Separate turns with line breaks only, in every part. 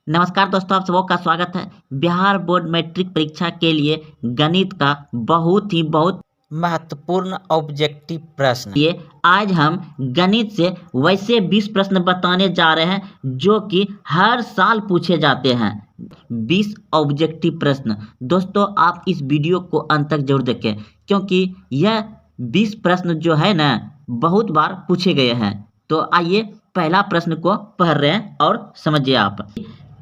नमस्कार दोस्तों, आप सबों का स्वागत है। बिहार बोर्ड मैट्रिक परीक्षा के लिए गणित का बहुत
महत्वपूर्ण ऑब्जेक्टिव प्रश्न।
ये आज हम गणित से वैसे 20 प्रश्न बताने जा रहे हैं जो कि हर साल पूछे जाते हैं। 20 ऑब्जेक्टिव प्रश्न। दोस्तों, आप इस वीडियो को अंत तक जरूर देखें क्योंकि यह 20 प्रश्न जो है ना बहुत बार पूछे गए हैं। तो आइए पहला प्रश्न को पढ़ रहे हैं और समझिए आप।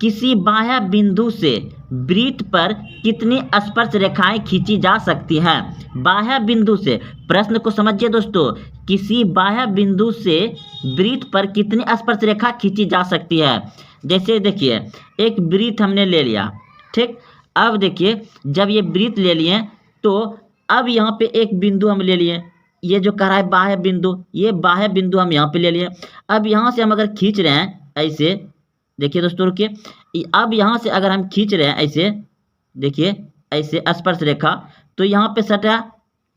किसी बाह्य बिंदु से वृत्त पर कितनी स्पर्श रेखाएं खींची जा सकती हैं? बाह्य बिंदु से, प्रश्न को समझिए दोस्तों। किसी बाह्य बिंदु से वृत्त पर कितनी स्पर्श रेखा खींची जा सकती है? जैसे देखिए, एक वृत्त हमने ले लिया, ठीक। अब देखिए, जब ये वृत्त ले लिए तो अब यहाँ पे एक बिंदु हम ले लिए, ये जो कह रहा है बाह्य बिंदु, ये बाह्य बिंदु हम यहाँ पे ले लिए। अब यहाँ से हम अगर खींच रहे हैं ऐसे, देखिए दोस्तों रुकिए, अब यहाँ से अगर हम खींच रहे हैं ऐसे, देखिए ऐसे स्पर्श रेखा, तो यहाँ पे सटा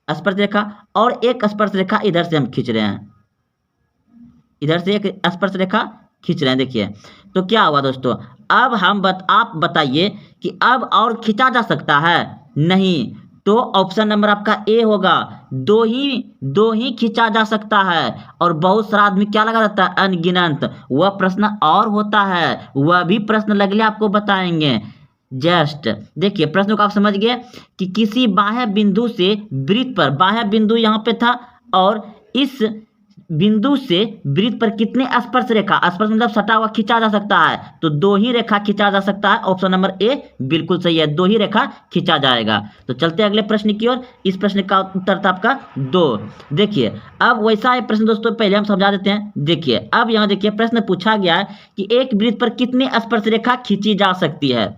स्पर्श रेखा और एक स्पर्श रेखा इधर से हम खींच रहे हैं, इधर से एक स्पर्श रेखा खींच रहे हैं। देखिए तो क्या हुआ दोस्तों, अब आप बताइए कि अब और खींचा जा सकता है? नहीं, तो ऑप्शन नंबर आपका ए होगा। दो ही खींचा जा सकता है। और बहुत सारा आदमी क्या लगा रहता है? अनगिनत। वह प्रश्न और होता है, वह भी प्रश्न लगले आपको बताएंगे। जस्ट देखिए, प्रश्न को आप समझ गए कि किसी बाह्य बिंदु से वृत्त पर, बाह्य बिंदु यहाँ पे था और इस बिंदु से वृत्त पर कितने स्पर्श रेखा, स्पर्श मतलब सटा हुआ, खींचा जा सकता है? तो दो ही रेखा खींचा जा सकता है। ऑप्शन नंबर ए बिल्कुल सही है, दो ही रेखा खींचा जाएगा। तो चलते हैं अगले प्रश्न की ओर। इस प्रश्न का उत्तर था आपका 2। देखिए, अब वैसा है प्रश्न दोस्तों, पहले हम समझा देते हैं। देखिए, अब यहाँ देखिए प्रश्न पूछा गया है कि एक वृत्त पर कितनी स्पर्श रेखा खींची जा सकती है।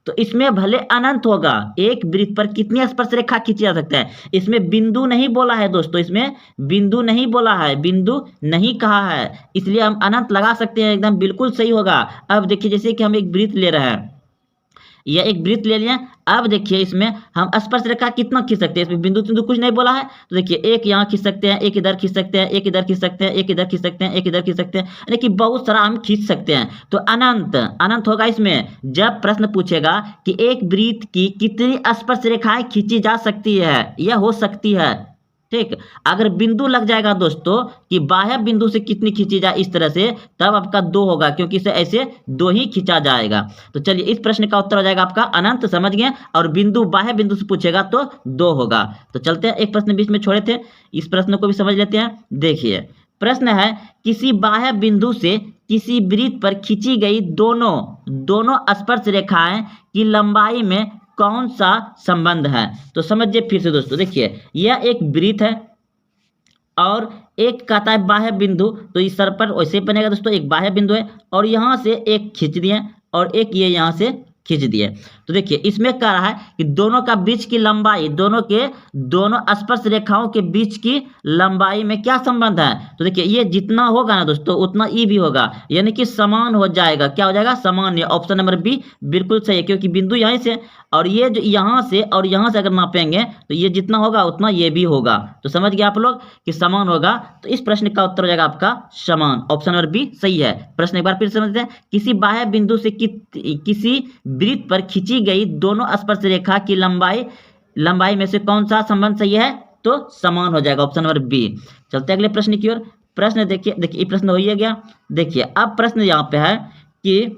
तो इसमें भले अनंत होगा, एक वृत्त पर कितनी स्पर्श रेखा खींची जा सकता है। इसमें बिंदु नहीं बोला है दोस्तों, इसमें बिंदु नहीं बोला है, बिंदु नहीं कहा है, इसलिए हम अनंत लगा सकते हैं, एकदम बिल्कुल सही होगा। अब देखिए, जैसे कि हम एक वृत्त ले रहे हैं, यह एक वृत्त ले लिया। अब देखिए, इसमें हम स्पर्श रेखा कितना खींच सकते हैं? इसमें बिंदु तिंदु कुछ नहीं बोला है। तो देखिए, एक यहाँ खींच सकते हैं, एक इधर खींच सकते हैं, एक इधर खींच सकते हैं, एक इधर खींच सकते हैं, एक इधर खींच सकते हैं, यानी कि बहुत सारा हम खींच सकते हैं। तो अनंत होगा इसमें। जब प्रश्न पूछेगा कि एक वृत्त की कितनी स्पर्श रेखाएं खींची जा सकती है, यह हो सकती है, ठीक। अगर बिंदु लग जाएगा दोस्तों कि बाह्य बिंदु से कितनी खींची जाए इस तरह से, तब आपका 2 होगा, क्योंकि इसे ऐसे 2 ही खींचा जाएगा। तो चलिए, इस प्रश्न का उत्तर हो जाएगा आपका अनंत, समझ गए। और बिंदु बाह्य बिंदु से पूछेगा तो 2 होगा। तो चलते हैं, एक प्रश्न बीच में छोड़े थे, इस प्रश्न को भी समझ लेते हैं। देखिए, प्रश्न है किसी बाह्य बिंदु से किसी वृत्त पर खींची गई दोनों स्पर्श रेखाएं की लंबाई में कौन सा संबंध है? तो समझिए फिर से दोस्तों। देखिए, यह एक वृत्त है और एक कहता है बाह्य बिंदु, तो इस सर पर वैसे ही बनेगा दोस्तों, एक बाह्य बिंदु है और यहाँ से एक खींच दिए और एक ये यहाँ से खींच दिए। तो देखिए, इसमें कह रहा है कि दोनों का बीच की लंबाई, दोनों स्पर्श रेखाओं के बीच की लंबाई में क्या संबंध है? तो देखिए, ये जितना होगा ना दोस्तों उतना ई भी होगा, यानी कि समान हो जाएगा। क्या हो जाएगा? समान। ऑप्शन नंबर बी बिल्कुल सही है, क्योंकि बिंदु यहीं से और ये जो यहाँ से और यहाँ से अगर नापेंगे तो ये जितना होगा उतना ये भी होगा। तो समझ गए आप लोग कि समान होगा। तो इस प्रश्न का उत्तर हो जाएगा आपका समान। ऑप्शन नंबर बी सही है। प्रश्न एक बार फिर समझते हैं। किसी बाह्य बिंदु से किसी वृत्त पर खींची गई दोनों स्पर्श रेखा की लंबाई में से कौन सा संबंध सही है? तो समान हो जाएगा, ऑप्शन नंबर बी। चलते अगले प्रश्न की ओर। प्रश्न देखिए, ये प्रश्न हो ही गया। देखिए, अब प्रश्न यहाँ पे है कि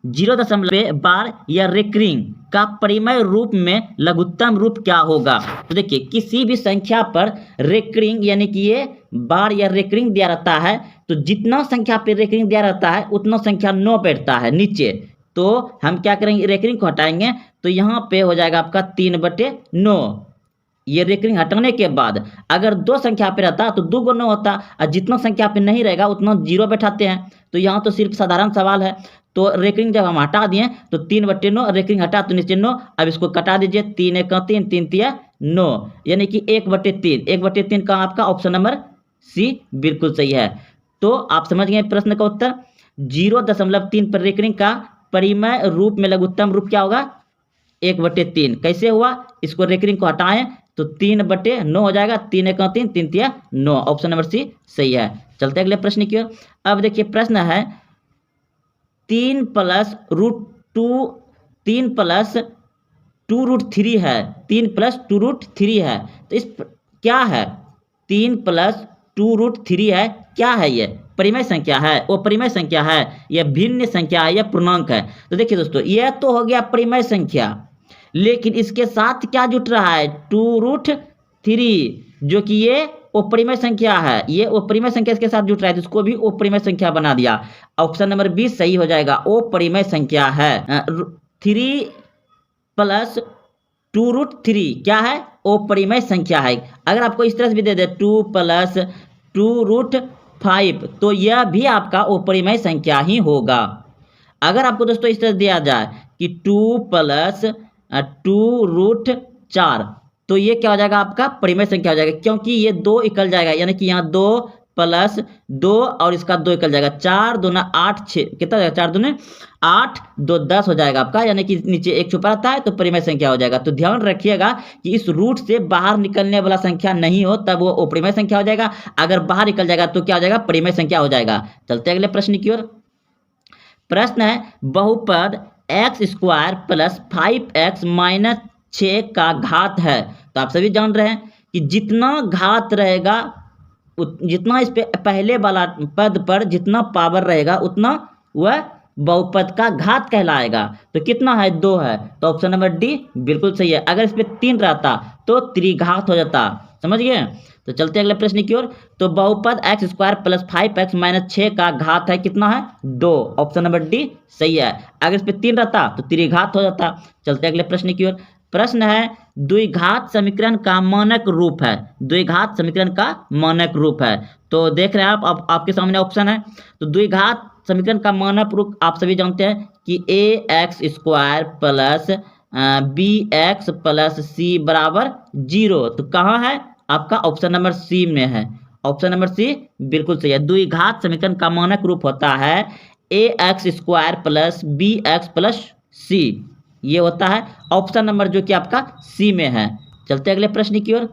0.5 बार या रेकरिंग का परिमेय रूप में लघुत्तम रूप क्या होगा? तो देखिए, किसी भी संख्या पर रेकरिंग यानी कि ये बार या रेकरिंग दिया रहता है, तो जितना संख्या पे रेकरिंग दिया रहता है उतना संख्या 9 बैठता है नीचे। तो हम क्या करेंगे, रेकरिंग को हटाएंगे तो यहाँ पे हो जाएगा आपका 3/9। ये रेकरिंग हटाने के बाद अगर 2 संख्या पे रहता तो 2 गुना होता, और जितना संख्या पे नहीं रहेगा उतना 0 बैठाते हैं। तो यहाँ तो सिर्फ साधारण सवाल है। तो रेकरिंग जब हम हटा दिए तो 3/9, रेकरिंग हटा तो नीचे 9। अब इसको कटा दीजिए, 3 × 3, 3 × 9, यानी कि 1/3। 1/3 का आपका ऑप्शन नंबर सी बिल्कुल सही है। तो आप समझ गए प्रश्न का उत्तर। 0.3 पर रेकरिंग का परिमेय रूप में लघुत्तम रूप क्या होगा? 1/3। कैसे हुआ? इसको रेकरिंग को हटाएं तो 3/9 हो जाएगा। 3 × 3, 3 × 9, ऑप्शन नंबर सी सही है। चलते अगले प्रश्न की ओर। अब देखिए, प्रश्न है 3 प्लस रूट 2 3 प्लस 2 रूट 3 है, 3 प्लस 2 रूट 3 है। तो इस क्या है 3 प्लस 2 रूट 3 है, क्या है ये परिमेय संख्या है, वो परिमेय संख्या है, यह भिन्न संख्या है, यह पूर्णांक है। तो देखिए दोस्तों यह तो हो गया परिमेय संख्या, लेकिन इसके साथ क्या जुट रहा है 2 रूट 3, जो कि ये अपरिमेय संख्या है, ये अपरिमेय संख्या इसके साथ जुट रहा है, तो इसको भी अपरिमेय संख्या बना दिया। ऑप्शन नंबर 20 सही हो जाएगा, अपरिमेय संख्या है। 3 प्लस 2 रूट 3 क्या है, अपरिमेय संख्या है। अगर आपको इस तरह से भी दे दे 2 प्लस 2 रूट 5, तो यह भी आपका अपरिमेय संख्या ही होगा। अगर आपको दोस्तों इस तरह दिया जाए कि 2 प्लस 2 रूट 4, तो ये क्या हो जाएगा आपका परिमेय संख्या हो जाएगा, क्योंकि ये 2 निकल जाएगा, यानी कि यहाँ 2 प्लस 2 और इसका 2 निकल जाएगा, 4 दूना 8 6 कितना जाएगा, 4 दूने 8 2 10 हो जाएगा आपका, यानी कि नीचे एक छुपा रहता है तो परिमेय संख्या हो जाएगा। तो ध्यान रखिएगा कि इस रूट से बाहर निकलने वाला संख्या नहीं हो तब वो अपरिमेय संख्या हो जाएगा, अगर बाहर निकल जाएगा तो क्या हो जाएगा, परिमेय संख्या हो जाएगा। चलते अगले प्रश्न की ओर। प्रश्न है बहुपद x square plus 5x minus 6 का घात है। तो आप सभी जान रहे हैं कि जितना घात रहेगा, जितना इस पे पहले वाला पद पर जितना पावर रहेगा उतना वह बहुपद का घात कहलाएगा। तो कितना है 2 है, तो ऑप्शन नंबर डी बिल्कुल सही है। अगर इस पे 3 रहता तो त्रिघात हो जाता, समझ गए। तो चलते अगले प्रश्न की ओर। तो बहुपद x square plus 5x minus 6 का घात है कितना है 2, ऑप्शन नंबर डी सही है। अगर इस पे 3 रहता तो त्रिघात हो जाता। चलते अगले प्रश्न की ओर। प्रश्न है द्विघात समीकरण का मानक रूप है, द्विघात समीकरण का मानक रूप है। तो देख रहे हैं आप आपके सामने ऑप्शन है। तो द्विघात समीकरण का मानक रूप आप सभी जानते हैं कि ax square plus bx plus c बराबर 0। तो कहाँ है आपका, ऑप्शन नंबर सी में है, ऑप्शन नंबर सी बिल्कुल सही है। द्विघात समीकरण का मानक रूप होता है ax square plus bx plus c, ये होता है ऑप्शन नंबर जो कि आपका सी में है। चलते अगले प्रश्न की ओर।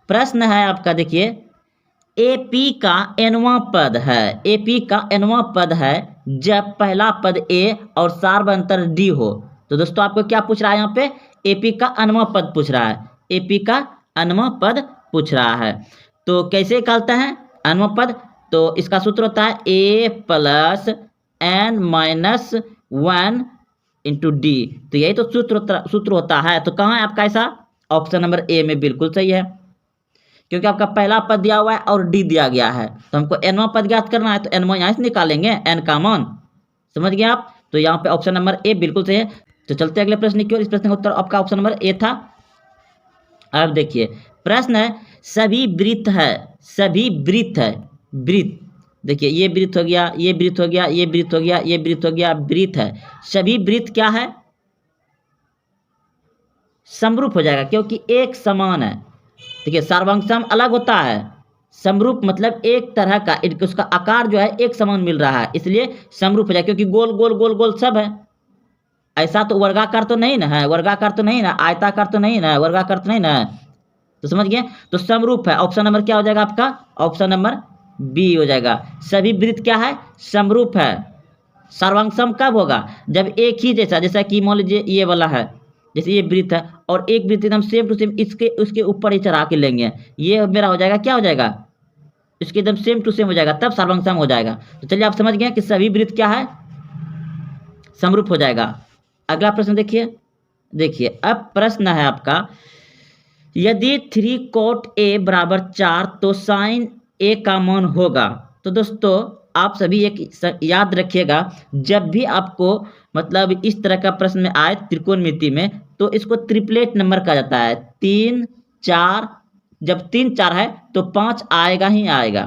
प्रश्न है आपका, देखिए AP का nवां पद है, AP का nवां पद है जब पहला पद A और सार्वंतर D हो। तो दोस्तों आपको क्या पूछ रहा है यहाँ पे, AP का nवां पद पूछ रहा है, AP का nवां पद पूछ रहा है। तो कैसे निकालते हैं nवां पद, तो इसका सूत्र होता है A plus n minus 1 into D. तो यही तो सूत्र होता है। तो कहाँ है आपका ऐसा, ऑप्शन नंबर ए में बिल्कुल सही है, क्योंकि आपका पहला पद दिया हुआ है और डी दिया गया है। तो हमको एनवां पद ज्ञात करना है, तो एनवां यहाँ से निकालेंगे, एन का मान, समझ गए आप। तो यहाँ पे ऑप्शन नंबर ए बिल्कुल सही है। तो चलते अगले प्रश्न की ओर। इस प्रश्न का उत्तर आपका ऑप्शन नंबर ए था। अब देखिए प्रश्न है सभी वृत्त है, सभी वृत्त है, वृत्त देखिए ये वृत्त हो गया, ये वृत्त हो गया, ये वृत्त हो गया, ये वृत्त हो गया, वृत्त है। सभी वृत्त क्या है, समरूप हो जाएगा क्योंकि एक समान है। देखिए सार्वंसम अलग होता है, समरूप मतलब एक तरह का, उसका आकार जो है एक समान मिल रहा है, इसलिए समरूप हो जाएगा। क्योंकि गोल गोल गोल गोल सब है, ऐसा तो वर्गाकार तो नहीं ना है, वर्गाकार तो नहीं ना, आयताकार तो नहीं ना, वर्गाकार तो नहीं ना, तो समझ गए। तो समरूप है, ऑप्शन नंबर क्या हो जाएगा आपका, ऑप्शन नंबर बी हो जाएगा। सभी वृत्त क्या है, समरूप है। सर्वांगसम कब होगा, जब एक ही जैसा, जैसा कि मान लीजिए ये वाला है, जैसे ये वृत्त है और एक वृत्त एकदम सेम टू सेम इसके उसके ऊपर ही चढ़ा के लेंगे, ये मेरा हो जाएगा, क्या हो जाएगा, इसके एकदम सेम टू सेम हो जाएगा, तब सर्वांगसम हो जाएगा। तो चलिए आप समझ गए कि सभी वृत्त क्या है, समरूप हो जाएगा। अगला प्रश्न देखिए, देखिए अब प्रश्न है आपका, यदि 3 cot A बराबर 4 तो साइन A का मान होगा। तो दोस्तों आप सभी एक याद रखिएगा, जब भी आपको मतलब इस तरह का प्रश्न में आए त्रिकोणमिति में, तो इसको ट्रिपलेट नंबर कहा जाता है। 3 4, जब 3 4 है तो 5 आएगा ही आएगा।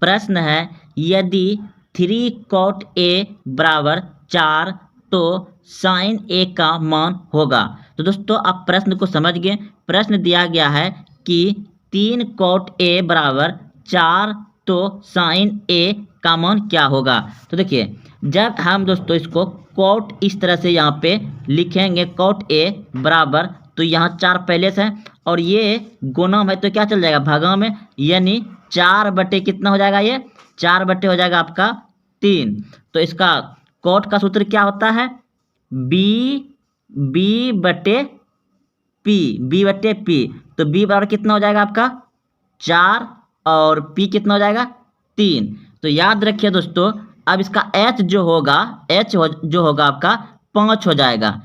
प्रश्न है यदि 3 cot A बराबर 4 तो साइन A का मान होगा। तो दोस्तों आप प्रश्न को समझ गए। प्रश्न दिया गया है कि 3 cot A बराबर 4 तो साइन A का मान क्या होगा। तो देखिए जब हम दोस्तों इसको cot इस तरह से यहाँ पे लिखेंगे, cot A बराबर, तो यहाँ 4 पहले से है और ये गुणा है तो क्या चल जाएगा, भागा में, यानी 4 बटे कितना हो जाएगा, ये 4 बटे हो जाएगा आपका 3। तो इसका कॉट का सूत्र क्या होता है, बी बटे पी। तो बी बराबर कितना हो जाएगा आपका 4 और पी कितना हो जाएगा 3। तो याद रखिए दोस्तों, अब इसका एच जो होगा आपका 5 हो जाएगा।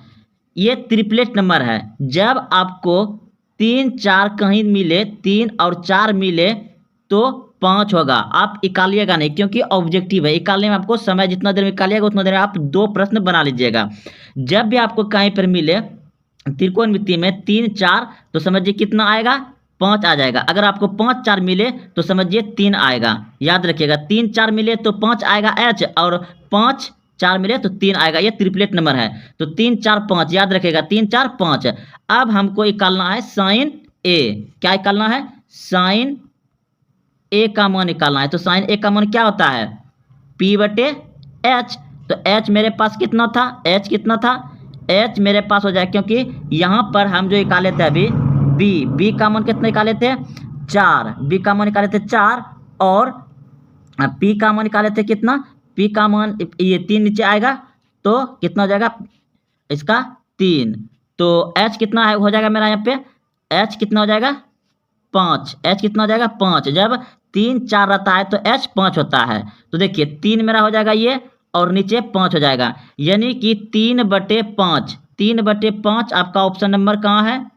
ये ट्रिपलेट नंबर है। जब आपको 3 4 कहीं मिले, 3 और 4 मिले तो 5 होगा। आप निकालिएगा नहीं, क्योंकि ऑब्जेक्टिव है। निकालने में आपको समय जितना देर में निकालिएगा उतना देर में आप 2 प्रश्न बना लीजिएगा। जब भी आपको कहीं पर मिले त्रिकोणमिति में 3 4, तो समझिए कितना आएगा, 5 आ जाएगा। अगर आपको 5 4 मिले तो समझिए 3 आएगा। याद रखिएगा, 3 4 मिले तो 5 आएगा एच, और 5 4 मिले तो 3 आएगा। ये ट्रिपलेट नंबर है। तो 3 4 5 याद रखिएगा, 3 4 5। अब हमको निकालना है साइन ए। क्या निकालना है, साइन ए का मान निकालना है। तो साइन ए का मान क्या होता है, पी बटे एच। तो एच मेरे पास कितना था, एच कितना था, एच मेरे पास हो जाए, क्योंकि यहाँ पर हम जो निकाले थे अभी बी का मान कितना निकाले थे 4, बी का मान निकाले थे 4, और पी का मान निकाले थे कितना, पी का मान ये 3 नीचे आएगा तो कितना हो जाएगा इसका 3। तो एच कितना है हो जाएगा मेरा यहाँ पे, एच कितना हो जाएगा 5, एच कितना हो जाएगा 5। जब 3 4 रहता है तो एच 5 होता है। तो देखिए 3 मेरा हो जाएगा ये, और नीचे 5 हो जाएगा, यानी कि 3 बटे 5। 3 बटे 5 आपका ऑप्शन नंबर कहाँ है,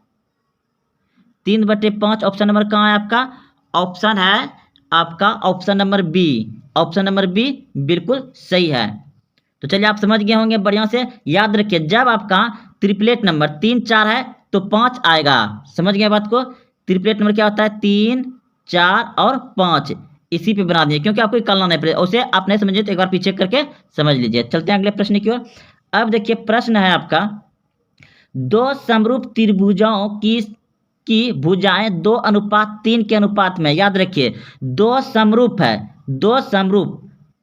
3 बटे 5 ऑप्शन नंबर कहाँ है आपका, ऑप्शन है आपका option number B. Option number B बिल्कुल सही है। तो चलिए आप समझ गए होंगे बढ़िया से। याद रखिए, जब आपका ट्रिपलेट नंबर 3 4 है तो 5 आएगा। समझ गए बात को। ट्रिपलेट नंबर क्या होता है, 3 4 और 5। इसी पे बना दिए, क्योंकि आपको निकालना नहीं पड़ेगा। उसे आप नहीं समझिए तो एक बार पीछे करके समझ लीजिए। चलते हैं अगले प्रश्न की ओर। अब देखिए प्रश्न है आपका, 2 समरूप त्रिभुजों की भुजाएं 2:3 के अनुपात में। याद रखिए 2 समरूप है, 2 समरूप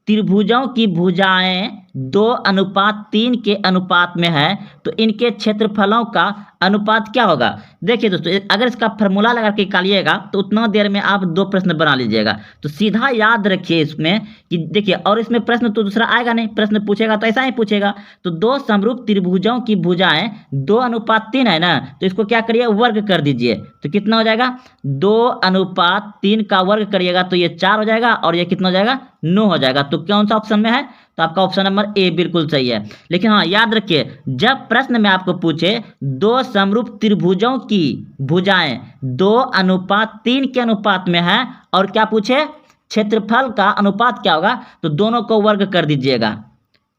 त्रिभुजों की भुजाएं 2:3 के अनुपात में है, तो इनके क्षेत्रफलों का अनुपात क्या होगा। देखिए दोस्तों, अगर इसका फॉर्मूला लगा के निकालिएगा तो उतना देर में आप 2 प्रश्न बना लीजिएगा। तो सीधा याद रखिए इसमें कि देखिए, और इसमें प्रश्न तो दूसरा आएगा नहीं, प्रश्न पूछेगा तो ऐसा ही पूछेगा। तो 2 समरूप त्रिभुजों की भुजाएं 2:3 है ना, तो इसको क्या करिए, वर्ग कर दीजिए। तो कितना हो जाएगा, 2:3 का वर्ग करिएगा तो ये 4 हो जाएगा, और ये कितना हो जाएगा 9 हो जाएगा। तो कौन सा ऑप्शन में है, तो आपका ऑप्शन नंबर ए बिल्कुल सही है। लेकिन हाँ याद रखिए, जब प्रश्न में आपको पूछे 2 समरूप त्रिभुजों की भुजाएं 2:3 के अनुपात में है, और क्या पूछे, क्षेत्रफल का अनुपात क्या होगा, तो दोनों को वर्ग कर दीजिएगा,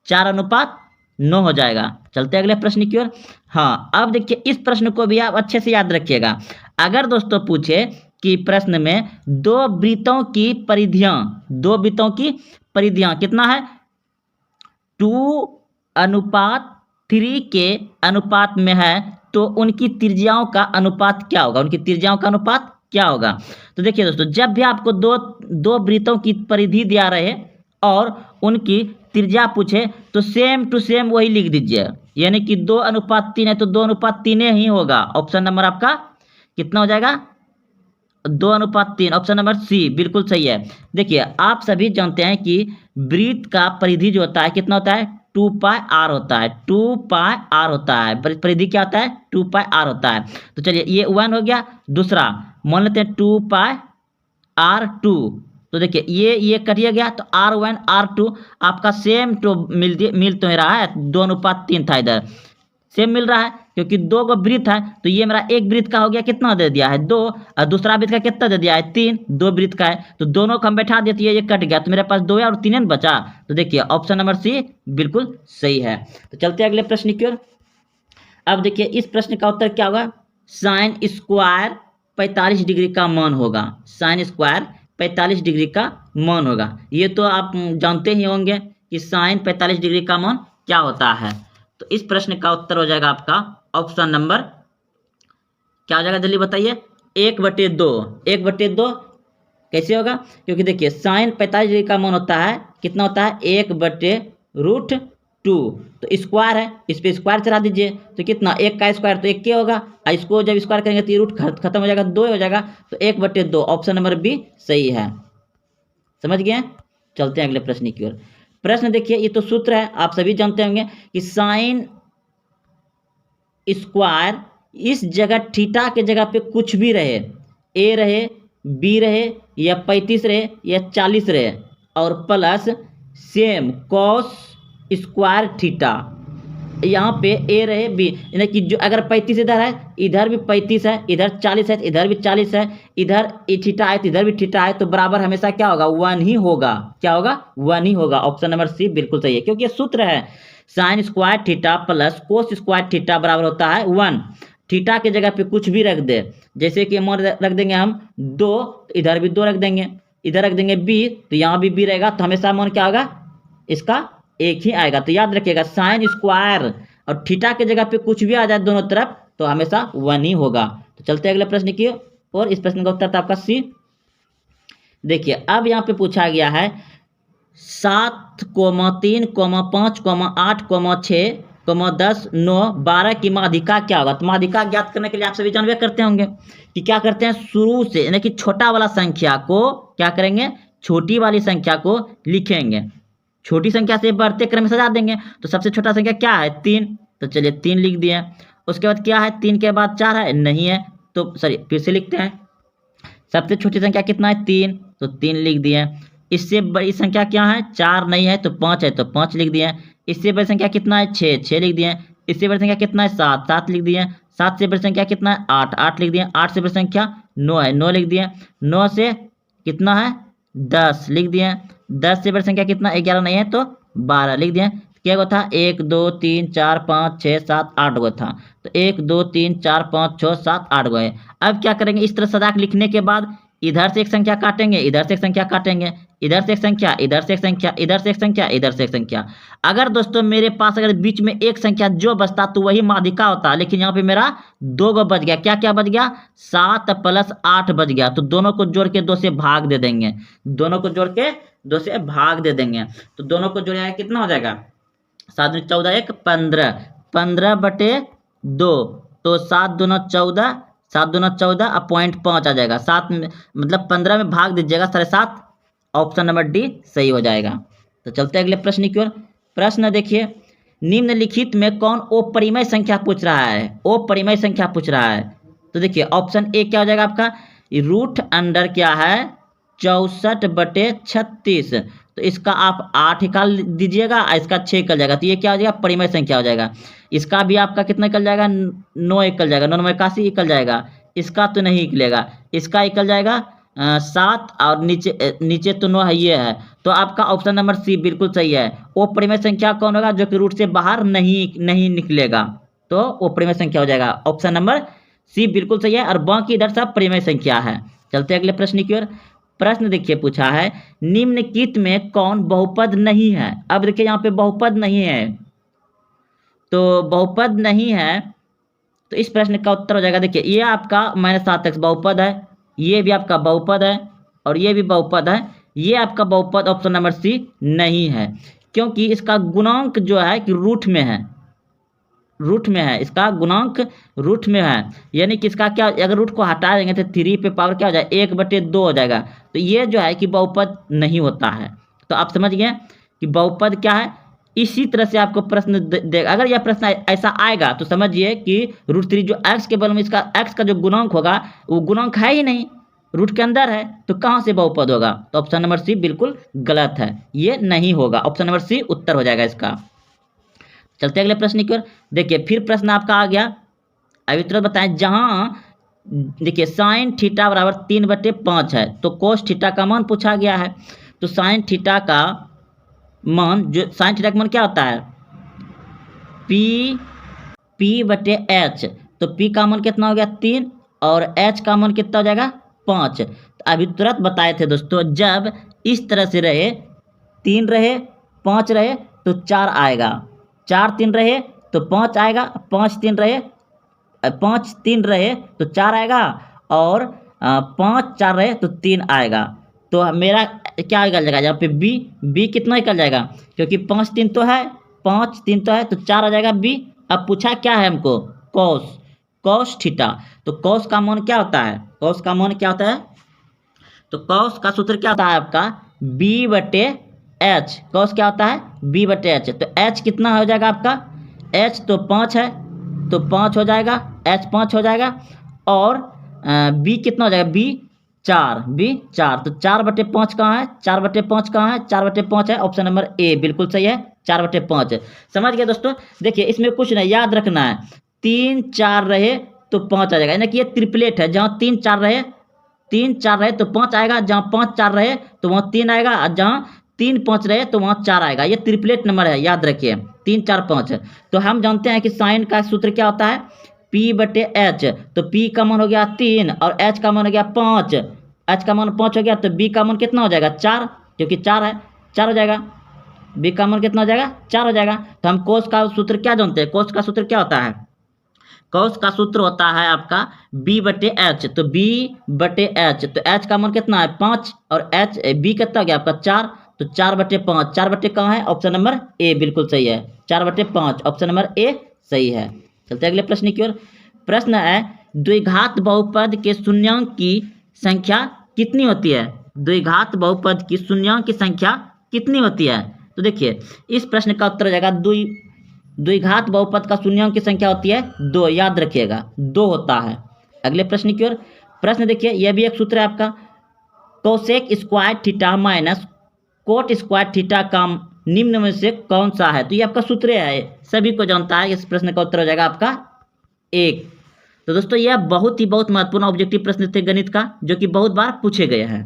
4:9 हो जाएगा। चलते अगले प्रश्न की ओर। हाँ अब देखिए, इस प्रश्न को भी आप अच्छे से याद रखिएगा। अगर दोस्तों पूछे कि प्रश्न में 2 वृत्तों की परिधियां कितना है, 2:3 के अनुपात में है, तो उनकी त्रिज्याओं का अनुपात क्या होगा, उनकी त्रिज्याओं का अनुपात क्या होगा। तो देखिए दोस्तों, जब भी आपको दो वृत्तों की परिधि दिया रहे और उनकी त्रिज्या पूछे, तो सेम टू सेम वही लिख दीजिए। यानी कि 2:3 है तो 2:3 ही होगा। ऑप्शन नंबर आपका कितना हो जाएगा, 2:3। ऑप्शन नंबर सी बिल्कुल सही है। देखिए आप सभी जानते हैं कि वृत्त का परिधि जो होता है कितना होता है, 2πr होता है, 2πr होता है। परिधि क्या होता है, 2πr होता है। तो चलिए ये 1 हो गया। दूसरा मान लेते हैं 2πr2। तो देखिए ये कटिए गया, तो r1 r2 आपका सेम टू मिल तो रहा है, 2:3 था, इधर सेम मिल रहा है, क्योंकि 2 को वृत्त है। तो ये मेरा एक वृत्त का हो गया, कितना दे दिया है 2, और दूसरा वृत्त का कितना दे दिया है 3, 2 वृत्त का है। तो दोनों को हम बैठा देती है, ये कट गया, तो मेरे पास 2 है और 3 बचा। तो देखिए ऑप्शन नंबर सी बिल्कुल सही है। तो चलते हैं अगले प्रश्न की ओर। अब देखिए इस प्रश्न का उत्तर क्या होगा, साइन स्क्वायर 45 डिग्री का मान होगा। साइन स्क्वायर 45 डिग्री का मान होगा। ये तो आप जानते ही होंगे कि साइन 45 डिग्री का मान क्या होता है। तो इस प्रश्न का उत्तर हो जाएगा आपका ऑप्शन नंबर क्या हो जाएगा, जल्दी बताइए, 1/2। 1/2 कैसे होगा, क्योंकि देखिए साइन 45 डिग्री का मान होता है कितना होता है, 1/√2 2। तो स्क्वायर है, इस पे स्क्वायर चला दीजिए तो कितना, 1 का स्क्वायर तो 1 के होगा, और इसको जब स्क्वायर करेंगे तो ये रूट खत्म हो जाएगा, 2 हो जाएगा, तो 1/2। ऑप्शन नंबर बी सही है। समझ गए? चलते हैं अगले प्रश्न की ओर। प्रश्न देखिए, ये तो सूत्र है, आप सभी जानते होंगे कि साइन स्क्वायर इस जगह थीटा के जगह पे कुछ भी रहे, ए रहे, बी रहे, या 35 रहे, या 40 रहे, और plus same cos square theta, यहाँ पे ए रहे बी, यानी कि जो अगर 35 इधर है, इधर भी 35 है, इधर 40 है, इधर भी 40 है, इधर थीटा है तो इधर भी थीटा है, तो बराबर हमेशा क्या होगा, 1 ही होगा। क्या होगा? 1 ही होगा। ऑप्शन नंबर सी बिल्कुल सही है, क्योंकि ये सूत्र है sine square theta plus cos square theta बराबर होता है 1। थीटा के जगह पे कुछ भी रख दे, जैसे कि मान रख देंगे हम 2, इधर भी 2 रख देंगे, इधर रख देंगे बी, तो यहाँ भी बी रहेगा, तो हमेशा मान क्या होगा, इसका 1 ही आएगा। तो याद रखिएगा साइन स्क्वायर और थीटा के जगह पे कुछ भी आ जाए दोनों तरफ तो हमेशा 1 ही होगा। तो चलते हैं अगले प्रश्न की, और इस प्रश्न का उत्तर था आपका सी। देखिए अब यहाँ पे पूछा गया है 7, 3, 5, 8, 6, 10, 9, 12 की माध्यिका क्या होगा। तो माध्यिका ज्ञात करने के लिए आप सभी जानबे करते होंगे कि क्या करते हैं, शुरू से यानी कि छोटा वाला संख्या को क्या करेंगे, छोटी वाली संख्या को लिखेंगे, छोटी संख्या से बढ़ते क्रम में सजा देंगे। तो सबसे छोटा संख्या क्या है, 3, तो चलिए 3 लिख दिए। उसके बाद क्या है, 3 के बाद 4 है, नहीं है, तो सॉरी फिर से लिखते हैं, सबसे छोटी संख्या कितना है, 3, तो 3 लिख दिए। इससे बड़ी संख्या क्या है, 4 नहीं है, तो 5 है, तो 5 लिख दिए। इससे बड़ी संख्या कितना है, 6, 6 लिख दिए। इससे बड़ी संख्या कितना है, 7, 7 लिख दिए। 7 से बड़ी संख्या कितना है, 8, 8 लिख दिए। 8 से बड़ी संख्या 9 है, 9 लिख दिए। 9 से कितना है, 10 लिख दिए। 10 से बड़ी संख्या कितना, 11 नहीं है, तो 12 लिख दिए। क्या गो था, 1, 2, 3, 4, 5, 6, 7, 8 गो था, तो 1, 2, 3, 4, 5, 6, 7, 8 गो है। अब क्या करेंगे, इस तरह सजा के लिखने के बाद इधर से एक संख्या काटेंगे, इधर से एक संख्या काटेंगे, इधर से एक संख्या, इधर से एक संख्या, इधर से एक संख्या, इधर से एक संख्या। अगर दोस्तों मेरे पास अगर बीच में एक संख्या जो बचता तो वही माध्यिका होता, लेकिन यहाँ पे मेरा 2 गो बच गया। क्या क्या बच गया, 7 + 8 बच गया, तो दोनों को जोड़ के 2 से भाग दे देंगे, दोनों को जोड़ के 2 से भाग दे देंगे। तो दोनों को जोड़ेगा कितना हो जाएगा, 7 × 14 = 15, 15/2, तो 7 दूना 14, 7 दूना 14 और 0.5 आ जाएगा। 7 मतलब 15 में भाग दीजिएगा 7.5, ऑप्शन नंबर डी सही हो जाएगा। तो चलते हैं अगले प्रश्न की ओर। प्रश्न देखिए, निम्नलिखित में कौन अपरिमेय संख्या पूछ रहा है, अपरिमेय संख्या पूछ रहा है। तो देखिए ऑप्शन ए क्या हो जाएगा आपका, √अंडर क्या है, 64/36, तो इसका आप 8 निकाल दीजिएगा और इसका 6 निकल जाएगा, तो ये क्या हो जाएगा, परिमेय संख्या हो जाएगा। इसका भी आपका कितना निकल जाएगा, 9 निकल जाएगा, 9 में 81 निकल जाएगा। इसका तो नहीं निकलेगा, इसका निकल जाएगा 7, और नीचे तो 9 है, ये है, तो आपका ऑप्शन नंबर सी बिल्कुल सही है। वो परिमेय संख्या कौन होगा, जो कि रूट से बाहर नहीं निकलेगा, तो वो परिमेय संख्या हो जाएगा। ऑप्शन नंबर सी बिल्कुल सही है, और बाकी इधर सब परिमेय संख्या है। चलते अगले प्रश्न की ओर। प्रश्न देखिए पूछा है, निम्नलिखित में कौन बहुपद नहीं है। अब देखिए यहाँ पे बहुपद नहीं है, तो बहुपद नहीं है, तो इस प्रश्न का उत्तर हो जाएगा, देखिए ये आपका -7x बहुपद है, ये भी आपका बहुपद है, और ये भी बहुपद है। ये आपका बहुपद ऑप्शन नंबर सी नहीं है, क्योंकि इसका गुणांक जो है कि रूट में है, रूट में है, इसका गुणांक रूट में है, यानी कि इसका क्या, अगर रूट को हटा देंगे तो 3 पे पावर क्या हो जाएगा, 1/2 हो जाएगा। तो ये जो है कि बहुपद नहीं होता है। तो आप समझ गए कि बहुपद क्या है। इसी तरह से आपको प्रश्न अगर यह प्रश्न ऐसा आएगा तो समझिए कि √3 जो x के बगल में, इसका x का जो गुणांक होगा वो गुणांक है ही नहीं, रूट के अंदर है, तो कहाँ से बहुपद होगा। तो ऑप्शन नंबर सी बिल्कुल गलत है, ये नहीं होगा। ऑप्शन नंबर सी उत्तर हो जाएगा इसका। चलते अगले प्रश्न की ओर। देखिए फिर प्रश्न आपका आ गया, अभी तुरंत बताएं, जहां देखिए साइन थीटा बराबर 3/5 है, तो कोस थीटा का मान पूछा गया है। तो साइन थीटा का मान, जो साइन थीटा का मान क्या होता है, P/H, तो P का मान कितना हो गया 3, और H का मान कितना हो जाएगा 5। तो अभी तुरंत बताए थे दोस्तों, जब इस तरह से रहे, 3 रहे 5 रहे तो 4 आएगा, 4 3 रहे तो 5 आएगा, 5 3 रहे तो 4 आएगा, और 5 4 रहे तो 3 आएगा। तो मेरा क्या निकल जाएगा यहाँ पे, बी कितना निकल जाएगा, क्योंकि 5 3 तो है, 5 3 तो है तो 4 आ जाएगा बी। अब पूछा क्या है हमको, कॉस थीटा। तो कॉस का मान क्या होता है, कॉस का मान क्या होता है, तो कॉस का सूत्र क्या होता है आपका बी बटे एच। कॉस क्या होता है बी बटे एच। तो एच कितना हो जाएगा आपका, एच तो 5 है तो 5 हो जाएगा, एच 5 हो जाएगा। और बी कितना हो जाएगा, बी 4। तो 4/5 कहाँ है, 4/5 कहाँ है, 4/5 है, ऑप्शन नंबर ए बिल्कुल सही है, 4/5। समझ गए दोस्तों। देखिए इसमें कुछ नहीं याद रखना है, 3 4 रहे तो 5 आ जाएगा, यानी कि ये ट्रिपलेट है, जहाँ 3 4 रहे तो 5 आएगा, जहाँ 5 4 रहे तो वहाँ 3 आएगा, और जहाँ 3 5 रहे तो वहाँ 4 आएगा। ये ट्रिपलेट नंबर है, याद रखिए 3 4 5। तो हम जानते हैं कि साइन का सूत्र क्या होता है P बटे एच। तो P का मान हो गया 3 और H का मान हो गया 5। H का मान 5 हो गया तो B का मान कितना हो जाएगा 4, क्योंकि 4 है, 4 हो जाएगा। B का मान कितना हो जाएगा 4 हो जाएगा। तो हम कोस का सूत्र क्या जानते हैं, कोस का सूत्र क्या होता है, कॉस का सूत्र होता है आपका b बटे एच। तो b बटे एच, तो h का मान कितना है 5 और h b कितना हो गया आपका 4। तो 4/5, 4 बटे कहाँ है, ऑप्शन नंबर ए बिल्कुल सही है, 4/5 ऑप्शन नंबर ए सही है। चलते अगले प्रश्न की ओर। प्रश्न है द्विघात बहुपद के शून्यांक की संख्या कितनी होती है, द्विघात बहुपद की शून्यांक की संख्या कितनी होती है। तो देखिए इस प्रश्न का उत्तर हो जाएगा द्विघात बहुपद का शून्यांक की संख्या होती है 2, याद रखिएगा 2 होता है। अगले प्रश्न की ओर। प्रश्न देखिए यह भी एक सूत्र है आपका, cosec square theta minus cot square theta का निम्न में से कौन सा है। तो ये आपका सूत्र है, सभी को जानता है। इस प्रश्न का उत्तर हो जाएगा आपका 1। तो दोस्तों यह बहुत महत्वपूर्ण ऑब्जेक्टिव प्रश्न थे गणित का, जो कि बहुत बार पूछे गए हैं।